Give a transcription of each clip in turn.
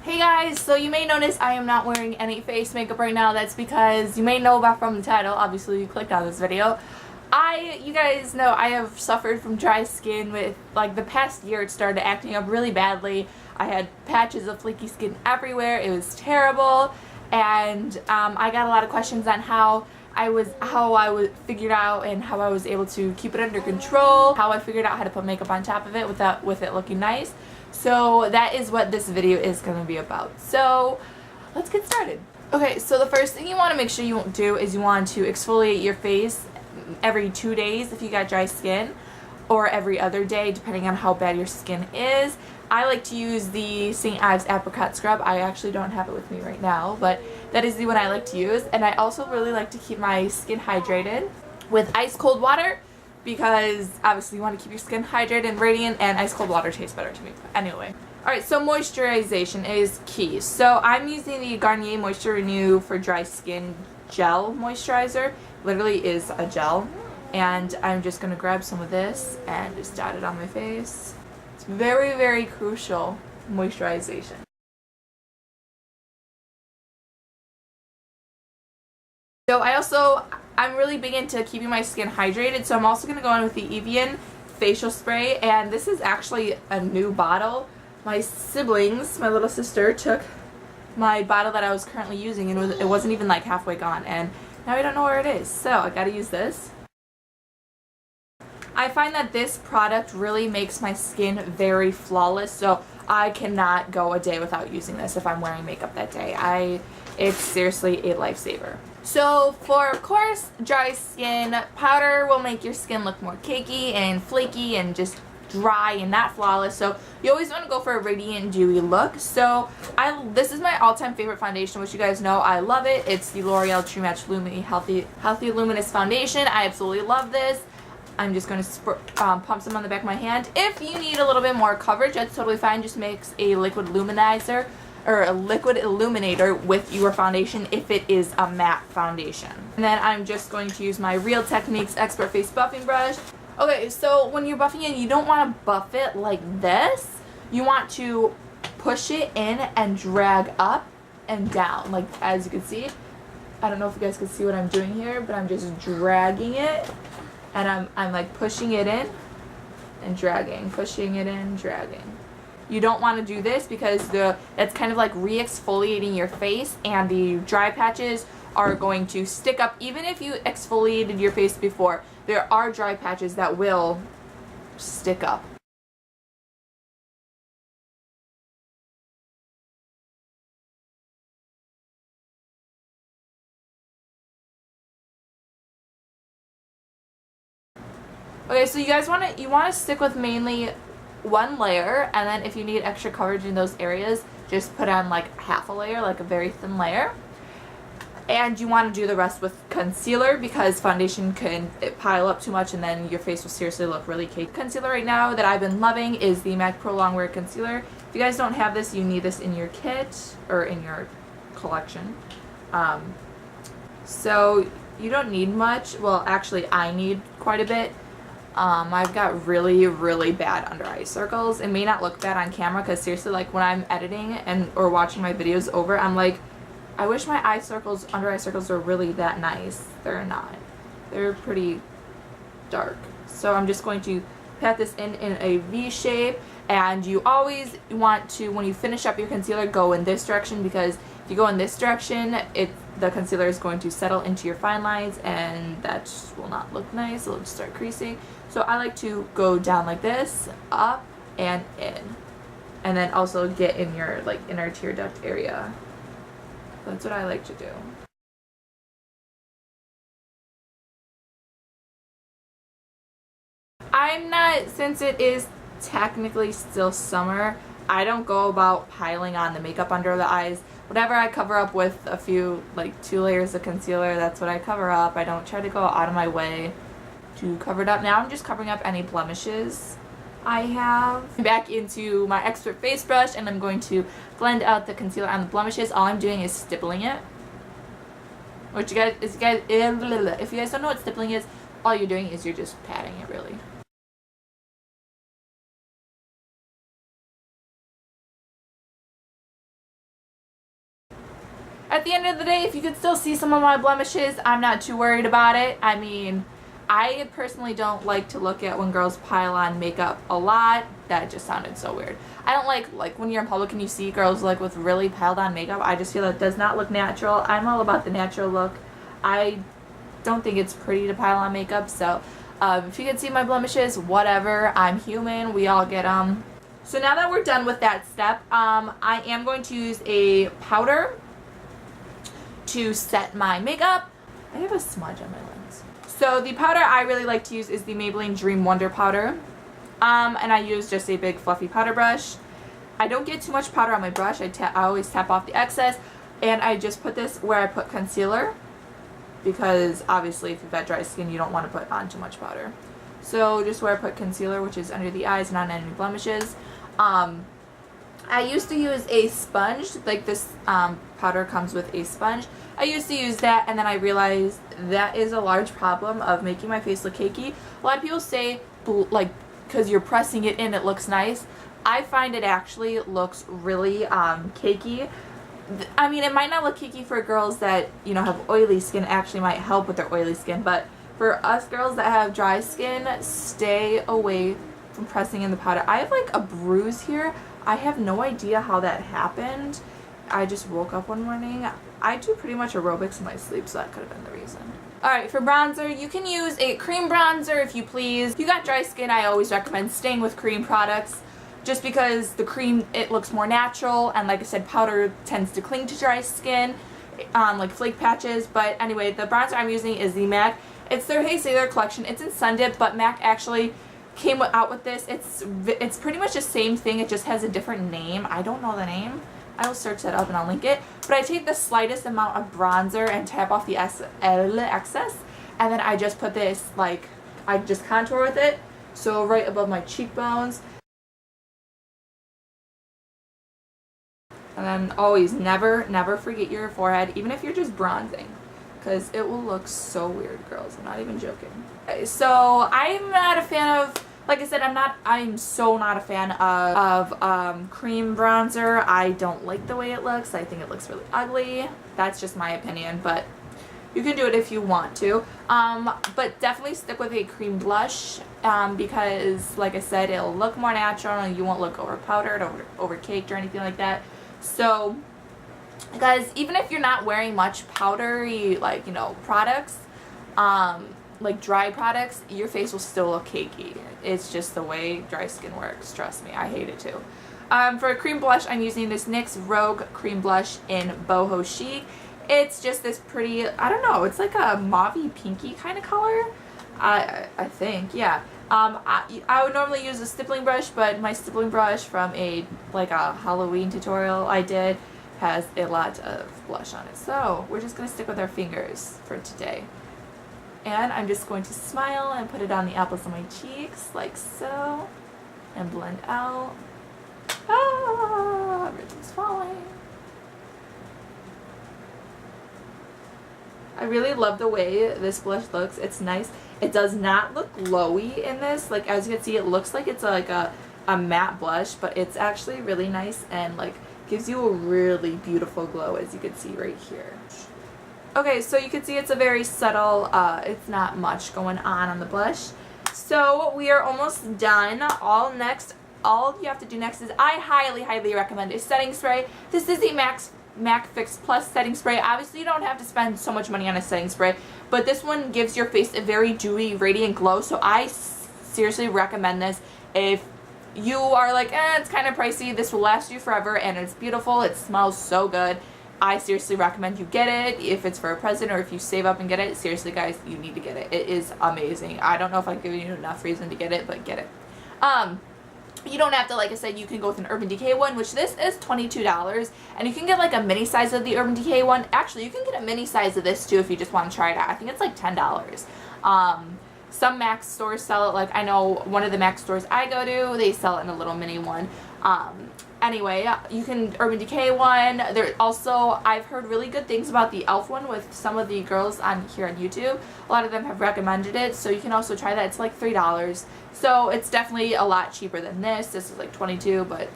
Hey guys, so you may notice I am not wearing any face makeup right now. That's because you may know about from the title. Obviously you clicked on this video. You guys know I have suffered from dry skin with, like, the past year. It started acting up really badly. I had patches of flaky skin everywhere. It was terrible, and I got a lot of questions on how I figured out and how I was able to keep it under control, how I figured out how to put makeup on top of it with it looking nice. So that is what this video is going to be about. So let's get started. Okay, so the first thing you want to make sure you do is you want to exfoliate your face every 2 days if you got dry skin, or every other day depending on how bad your skin is. I like to use the St. Ives Apricot Scrub. I actually don't have it with me right now, but that is the one I like to use. And I also really like to keep my skin hydrated with ice cold water, because obviously you want to keep your skin hydrated and radiant, and ice cold water tastes better to me. Anyway. Alright, so moisturization is key. So I'm using the Garnier Moisture Renew for dry skin gel moisturizer. Literally is a gel. And I'm just going to grab some of this and just dot it on my face. It's very, very crucial moisturization. So I'm really big into keeping my skin hydrated, so I'm also going to go in with the Evian facial spray, and this is actually a new bottle. My siblings, my little sister, took my bottle that I was currently using, and it wasn't even like halfway gone, and now I don't know where it is, so I gotta use this. I find that this product really makes my skin very flawless, so I cannot go a day without using this if I'm wearing makeup that day. It's seriously a lifesaver. So for, of course, dry skin, powder will make your skin look more cakey and flaky and just dry and not flawless. So you always want to go for a radiant, dewy look. So this is my all-time favorite foundation, which you guys know I love it. It's the L'Oreal True Match Lumi Healthy Luminous Foundation. I absolutely love this. I'm just going to pump some on the back of my hand. If you need a little bit more coverage, that's totally fine. Just mix a liquid luminizer or a liquid illuminator with your foundation if it is a matte foundation. And then I'm just going to use my Real Techniques Expert Face Buffing Brush. Okay, so when you're buffing it, you don't want to buff it like this. You want to push it in and drag up and down, like as you can see. I don't know if you guys can see what I'm doing here, but I'm just dragging it, and I'm like pushing it in and dragging, pushing it in, dragging. You don't want to do this because that's kind of like re-exfoliating your face, and the dry patches are going to stick up. Even if you exfoliated your face before, there are dry patches that will stick up. Okay, so you guys want to stick with mainly one layer, and then if you need extra coverage in those areas, just put on like half a layer, like a very thin layer. And you want to do the rest with concealer, because foundation can pile up too much and then your face will seriously look really cakey. Concealer right now that I've been loving is the MAC Pro Longwear Concealer. If you guys don't have this, you need this in your kit or in your collection. So you don't need much. Well, actually I need quite a bit. I've got really, really bad under eye circles. It may not look bad on camera, because seriously, like when I'm editing or watching my videos over, I'm like, I wish my under eye circles were really that nice. They're not. They're pretty dark. So I'm just going to pat this in a V shape, and you always want to, when you finish up your concealer, go in this direction, because if you go in this direction, the concealer is going to settle into your fine lines, and that just will not look nice. It'll just start creasing. So I like to go down like this, up and in, and then also get in your like inner tear duct area. That's what I like to do. Since it is technically still summer, I don't go about piling on the makeup under the eyes. Whatever I cover up with a few, like 2 layers of concealer, that's what I cover up. I don't try to go out of my way to cover it up. Now I'm just covering up any blemishes I have. Back into my expert face brush, and I'm going to blend out the concealer on the blemishes. All I'm doing is stippling it. Which if you guys don't know what stippling is, all you're doing is you're just patting it really. at the end of the day, if you could still see some of my blemishes, I'm not too worried about it. I mean, I personally don't like to look at when girls pile on makeup a lot. That just sounded so weird. I don't like when you're in public and you see girls like with really piled on makeup. I just feel it does not look natural. I'm all about the natural look. I don't think it's pretty to pile on makeup. So if you can see my blemishes, whatever. I'm human. We all get them. So now that we're done with that step, I am going to use a powder to set my makeup. I have a smudge on my lens. So the powder I really like to use is the Maybelline Dream Wonder powder. And I use just a big fluffy powder brush. I don't get too much powder on my brush. I always tap off the excess. And I just put this where I put concealer, because obviously if you've got dry skin, you don't want to put on too much powder. So just where I put concealer, which is under the eyes, not on any blemishes. I used to use a sponge, like this powder comes with a sponge. I used to use that, and then I realized that is a large problem of making my face look cakey. A lot of people say, like, because you're pressing it in, it looks nice. I find it actually looks really cakey. I mean, it might not look cakey for girls that, you know, have oily skin. It actually might help with their oily skin, but for us girls that have dry skin, stay away from pressing in the powder. I have like a bruise here. I have no idea how that happened. I just woke up one morning. I do pretty much aerobics in my sleep, so that could have been the reason. Alright, for bronzer, you can use a cream bronzer if you please. If you got dry skin, I always recommend staying with cream products, just because the cream, it looks more natural, and like I said, powder tends to cling to dry skin, like flake patches. But anyway, the bronzer I'm using is the MAC. It's their Hey Sailor collection. It's in Sun Dip, but MAC actually came out with this. It's pretty much the same thing, it just has a different name. I don't know the name. I will search that up and I'll link it. But I take the slightest amount of bronzer and tap off the excess, and then I just put this, like, I just contour with it, so right above my cheekbones. And then always never forget your forehead, even if you're just bronzing, because it will look so weird, girls. I'm not even joking. Okay, so I'm not a fan of, like I said, I'm so not a fan of cream bronzer. I don't like the way it looks. I think it looks really ugly. That's just my opinion, but you can do it if you want to. But definitely stick with a cream blush, because like I said, it'll look more natural and you won't look over powdered, over caked or anything like that. So guys, even if you're not wearing much powdery, like, you know, products, like dry products, your face will still look cakey. It's just the way dry skin works. Trust me, I hate it too. For a cream blush, I'm using this NYX Rogue Cream Blush in Boho Chic. It's just this pretty, I don't know, it's like a mauvey pinky kind of color. I think, yeah. I would normally use a stippling brush, but my stippling brush from a Halloween tutorial I did has a lot of blush on it. So we're just going to stick with our fingers for today. And I'm just going to smile and put it on the apples of my cheeks, like so, and blend out. Ah, everything's falling. I really love the way this blush looks. It's nice. It does not look glowy in this. Like, as you can see, it looks like it's like a matte blush, but it's actually really nice and like gives you a really beautiful glow, as you can see right here. Okay, so you can see it's a very subtle, it's not much going on the blush. So we are almost done. All you have to do next is, I highly recommend a setting spray. This is a MAC Fix Plus setting spray. Obviously you don't have to spend so much money on a setting spray, but this one gives your face a very dewy, radiant glow. So I seriously recommend this. If you are like, it's kind of pricey, this will last you forever and it's beautiful, it smells so good. I seriously recommend you get it. If it's for a present or if you save up and get it, seriously guys, you need to get it. It is amazing. I don't know if I've given you enough reason to get it, but get it. You don't have to, like I said, you can go with an Urban Decay one, which this is $22, and you can get like a mini size of the Urban Decay one. Actually, you can get a mini size of this too if you just want to try it out. I think it's like $10. Some MAC stores sell it. Like, I know one of the MAC stores I go to, they sell it in a little mini one. Anyway, you can Urban Decay one. There also, I've heard really good things about the e.l.f. one with some of the girls here on YouTube. A lot of them have recommended it, so you can also try that. It's like $3. So it's definitely a lot cheaper than this. This is like $22, but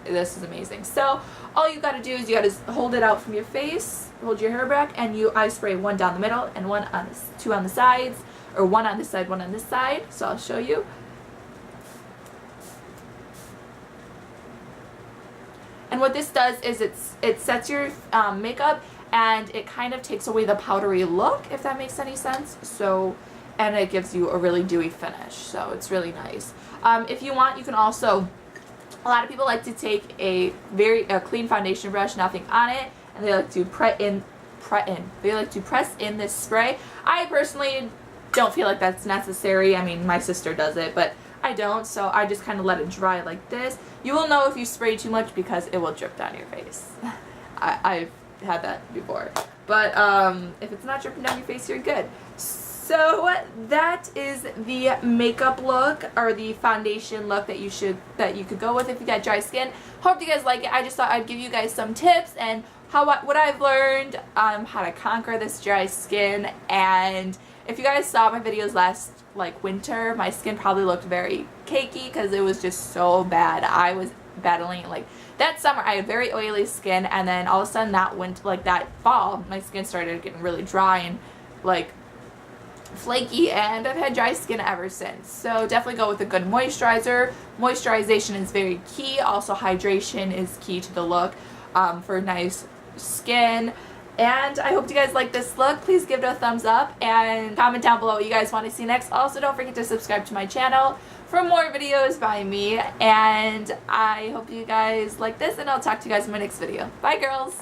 this is amazing. So all you gotta do is you gotta hold it out from your face, hold your hair back, and I spray one down the middle and two on the sides, or one on this side, one on this side. So I'll show you. And what this does is it sets your makeup, and it kind of takes away the powdery look, if that makes any sense. So, and it gives you a really dewy finish. So it's really nice. If you want, you can also, a lot of people like to take a clean foundation brush, nothing on it, and they like to press in this spray. I personally don't feel like that's necessary. I mean, my sister does it, but I don't, so I just kind of let it dry like this. You will know if you spray too much because it will drip down your face. I've had that before. But if it's not dripping down your face, you're good. So that is the makeup look, or the foundation look that you could go with if you got dry skin. Hope you guys like it. I just thought I'd give you guys some tips and what I've learned, how to conquer this dry skin. And if you guys saw my videos last winter, my skin probably looked very cakey because it was just so bad. I was battling that summer. I had very oily skin, and then all of a sudden that fall, my skin started getting really dry and flaky, and I've had dry skin ever since. So definitely go with a good moisturizer. Moisturization is very key. Also hydration is key to the look for nice skin. And I hope you guys like this look. Please give it a thumbs up and comment down below what you guys want to see next. Also, don't forget to subscribe to my channel for more videos by me. And I hope you guys like this, and I'll talk to you guys in my next video. Bye, girls!